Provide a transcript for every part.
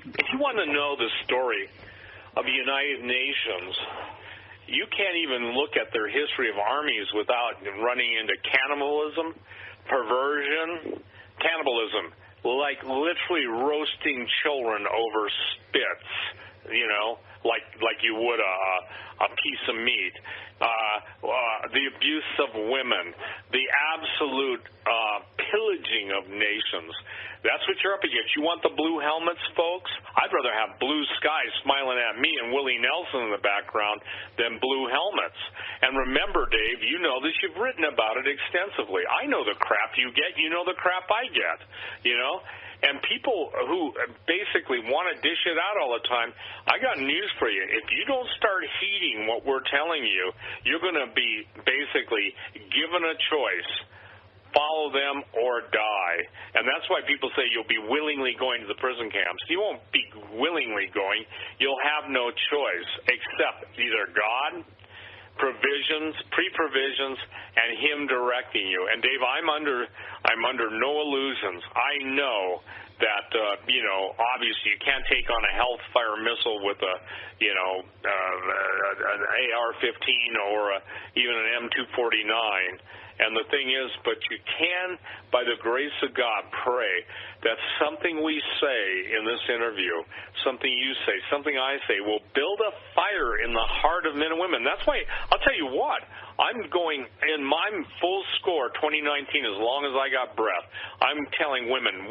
If you want to know the story of the United Nations, you can't even look at their history of armies without running into cannibalism, perversion, cannibalism, like literally roasting children over spits, you know, like you would a piece of meat. The abuse of women, the absolute pillaging of nations. That's what you're up against. You want the blue helmets, folks? I'd rather have blue skies smiling at me and Willie Nelson in the background than blue helmets. And remember, Dave, you know this. You've written about it extensively. I know the crap you get. You know the crap I get, you know? And people who basically want to dish it out all the time, I got news for you. If you don't start heeding what we're telling you, you're going to be basically given a choice. Follow them or die. And that's why people say you'll be willingly going to the prison camps. You won't be willingly going. You'll have no choice except either God, provisions, pre-provisions, and Him directing you. And Dave, I'm under no illusions. I know that obviously you can't take on a Hellfire missile with a an AR-15 or even an M249. And the thing is, but you can, by the grace of God, pray that something we say in this interview, something you say, something I say, will build a fire in the heart of men and women. That's why, I'll tell you what, I'm going in my full score 2019 as long as I got breath. I'm telling women,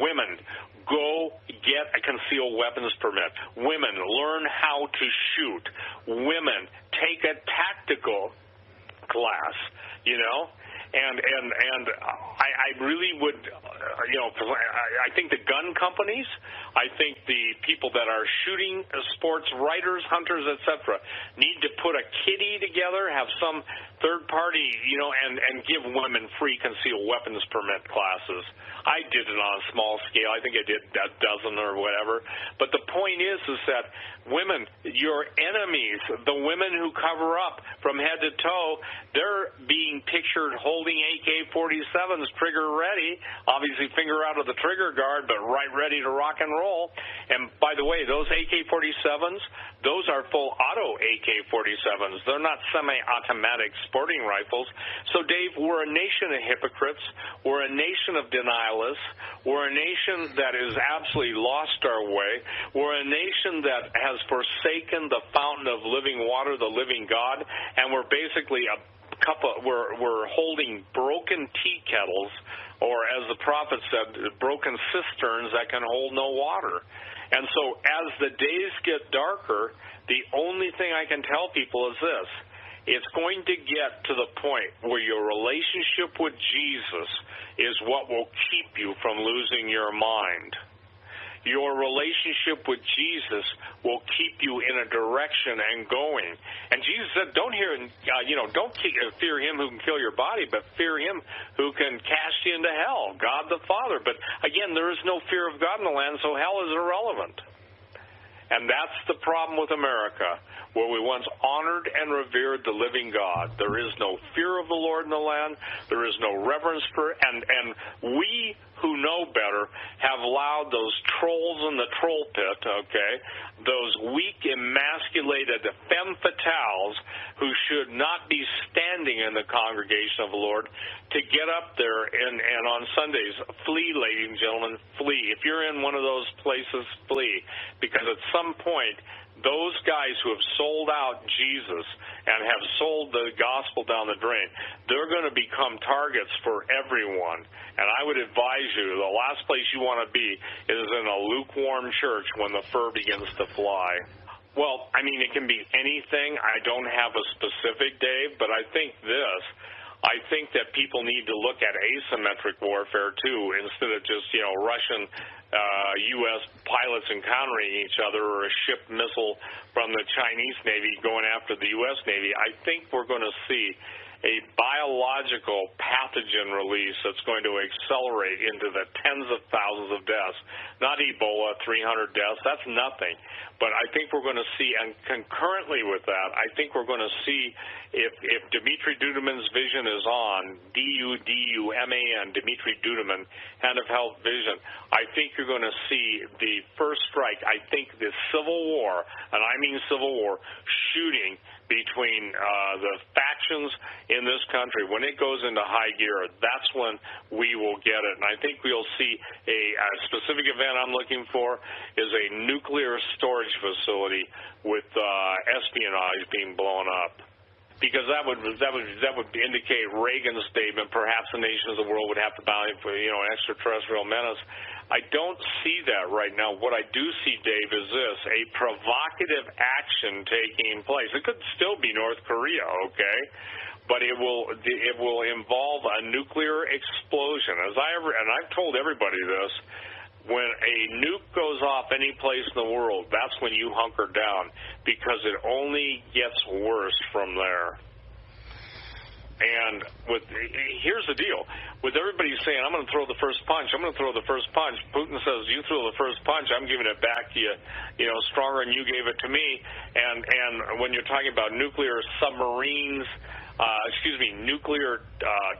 go get a concealed weapons permit. Women, learn how to shoot. Women, take a tactical class, you know. And I really would, I think the gun companies, I think the people that are shooting sports, writers, hunters, etc., need to put a kitty together, have some third party, and give women free concealed weapons permit classes. I did it on a small scale. I think I did a dozen or whatever. But the point is that women, your enemies, the women who cover up from head to toe, they're being pictured holding AK-47s trigger ready, obviously finger out of the trigger guard, but right ready to rock and roll. And by the way, those AK-47s, those are full auto AK-47s. They're not semi-automatic sporting rifles. So, Dave, we're a nation of hypocrites. We're a nation of denialists. We're a nation that has absolutely lost our way. We're a nation that has forsaken the fountain of living water, the living God, and we're basically we're holding broken tea kettles, or as the prophet said, broken cisterns that can hold no water. And so as the days get darker, the only thing I can tell people is this: it's going to get to the point where your relationship with Jesus is what will keep you from losing your mind. Your relationship with Jesus will keep you in a direction and going. And Jesus said, don't fear him who can kill your body, but fear him who can cast you into hell, God the Father. But again, there is no fear of God in the land, so hell is irrelevant. And that's the problem with America, where we once honored and revered the living God. There is no fear of the Lord in the land. There is no reverence for it. And we who know better have allowed those trolls in the troll pit, those weak, emasculated femme fatales who should not be standing in the congregation of the Lord, to get up there and on Sundays, flee, ladies and gentlemen, flee. If you're in one of those places, flee. Because at some point, those guys who have sold out Jesus and have sold the gospel down the drain, they're going to become targets for everyone. And I would advise you, the last place you want to be is in a lukewarm church when the fur begins to fly. Well, I mean, it can be anything. I don't have a specific, Dave, but I think that people need to look at asymmetric warfare, too, instead of just, Russian U.S. pilots encountering each other, or a ship missile from the Chinese Navy going after the U.S. Navy. I think we're going to see a biological pathogen release that's going to accelerate into the tens of thousands of deaths. Not Ebola, 300 deaths, that's nothing. But I think we're going to see, and concurrently with that, I think we're going to see if Dimitri Duduman's vision is on, D-U-D-U-M-A-N, Dimitri Duduman, Hand of Health Vision, I think you're going to see the first strike. I think the Civil War, and I mean Civil War, shooting between the factions in this country, when it goes into high gear, that's when we will get it. And I think we'll see a specific event I'm looking for is a nuclear storage facility with espionage being blown up. Because that would indicate Reagan's statement, perhaps the nations of the world would have to bow for an extraterrestrial menace. I don't see that right now. What I do see, Dave, is this: a provocative action taking place. It could still be North Korea, okay? But it will involve a nuclear explosion. And I've told everybody this. When a nuke goes off any place in the world, that's when you hunker down, because it only gets worse from there. And here's the deal. With everybody saying, I'm going to throw the first punch, I'm going to throw the first punch, Putin says, you throw the first punch, I'm giving it back to you, stronger than you gave it to me. And when you're talking about nuclear submarines, nuclear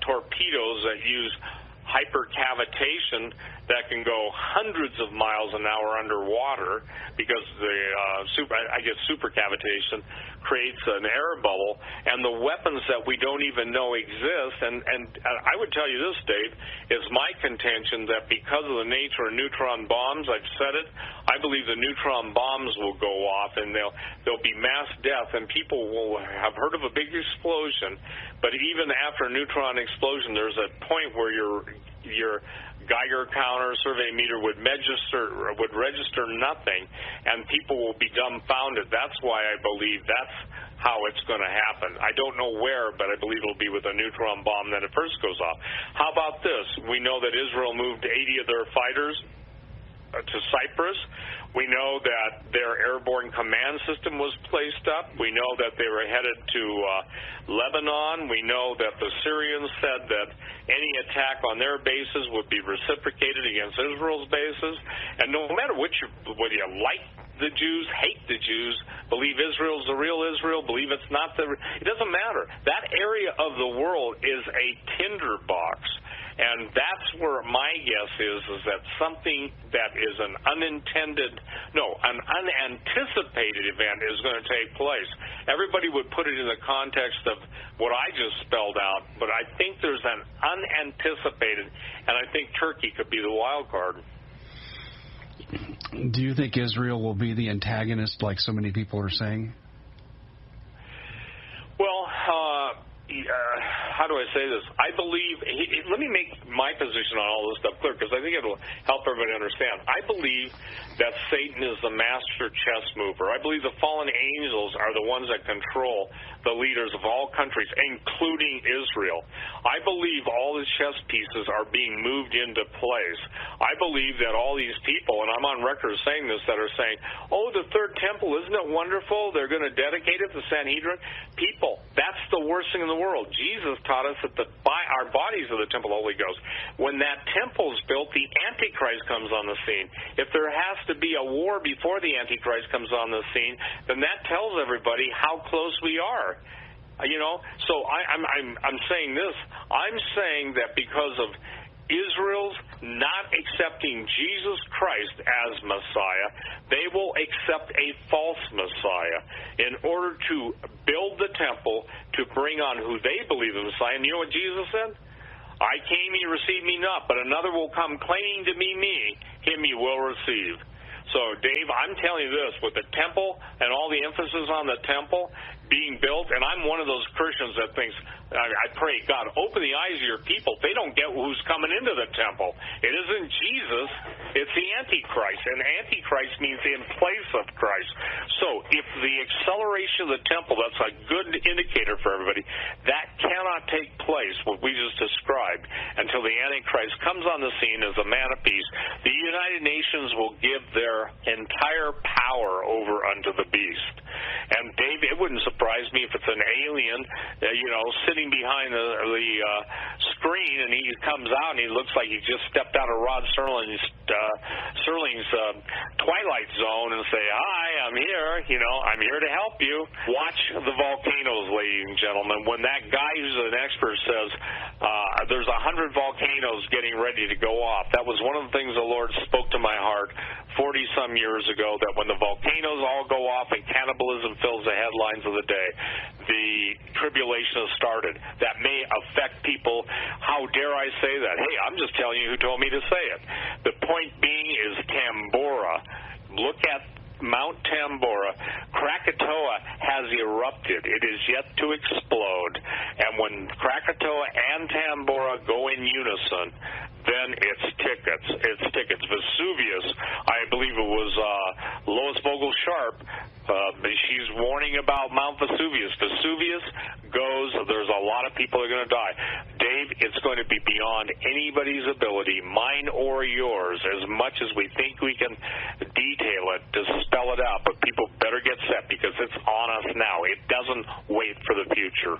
torpedoes that use hypercavitation that can go hundreds of miles an hour underwater, because the supercavitation creates an air bubble, and the weapons that we don't even know exist. And I would tell you this, Dave, it's my contention that because of the nature of neutron bombs, I've said it, I believe the neutron bombs will go off, and there'll be mass death, and people will have heard of a big explosion. But even after a neutron explosion, there's a point where your Geiger counter, survey meter would register nothing, and people will be dumbfounded. That's why I believe that's how it's going to happen. I don't know where, but I believe it'll be with a neutron bomb that it first goes off. How about this? We know that Israel moved 80 of their fighters to Cyprus. We know that their airborne command system was placed up. We know that they were headed to Lebanon. We know that the Syrians said that any attack on their bases would be reciprocated against Israel's bases. And no matter whether you like the Jews, hate the Jews, believe Israel's the real Israel, believe it's not it doesn't matter. That area of the world is a tinderbox. And that's where my guess is that something that is an unanticipated event is going to take place. Everybody would put it in the context of what I just spelled out, but I think there's an unanticipated, and I think Turkey could be the wild card. Do you think Israel will be the antagonist like so many people are saying? Well, how do I say this? I believe, let me make my position on all this stuff clear, because I think it'll help everybody understand. I believe that Satan is the master chess mover. I believe the fallen angels are the ones that control the leaders of all countries, including Israel. I believe all the chess pieces are being moved into place. I believe that all these people, and I'm on record saying this, that are saying, oh, the third temple, isn't it wonderful? They're going to dedicate it to Sanhedrin. People, that's the worst thing in the world. Jesus taught us that our bodies are the temple of the Holy Ghost. When that temple is built, the Antichrist comes on the scene. If there has to be a war before the Antichrist comes on the scene, then that tells everybody how close we are. So I'm saying this. I'm saying that because of Israel's not accepting Jesus Christ as Messiah, they will accept a false Messiah in order to build the temple to bring on who they believe the Messiah. And you know what Jesus said? I came, ye received me not, but another will come claiming to be me, him ye will receive. So, Dave, I'm telling you this, with the temple and all the emphasis on the temple being built, and I'm one of those Christians that thinks, I pray, God, open the eyes of your people. They don't get who's coming into the temple. It isn't Jesus, it's the Antichrist, and Antichrist means in place of Christ. So if the acceleration of the temple, that's a good indicator for everybody, that cannot take place, what we just described, until the Antichrist comes on the scene as a man of peace. The United Nations will give their entire power over unto the beast. And Dave, it wouldn't surprise surprise me if it's an alien, sitting behind the screen, and he comes out and he looks like he just stepped out of Rod Serling's Twilight Zone and say, "Hi, I'm here. I'm here to help you." Watch the volcanoes, ladies and gentlemen. When that guy who's an expert says there's 100 volcanoes getting ready to go off, that was one of the things the Lord spoke to my heart 40-some years ago, that when the volcanoes all go off and cannibalism fills the headlines of the day, the tribulation has started. That may affect people. How dare I say that? Hey, I'm just telling you who told me to say it. The point being is Tambora. Look at Mount Tambora. Krakatoa has erupted. It is yet to explode. And when Krakatoa and Tambora go in unison, then it's tickets. It's tickets. Vesuvius, I believe it was Lois Vogel-Sharp, she's warning about Mount Vesuvius. Vesuvius goes, there's a lot of people are going to die. Dave, it's going to be beyond anybody's ability, mine or yours, as much as we think we can detail it, to spell it out. But people better get set, because it's on us now. It doesn't wait for the future.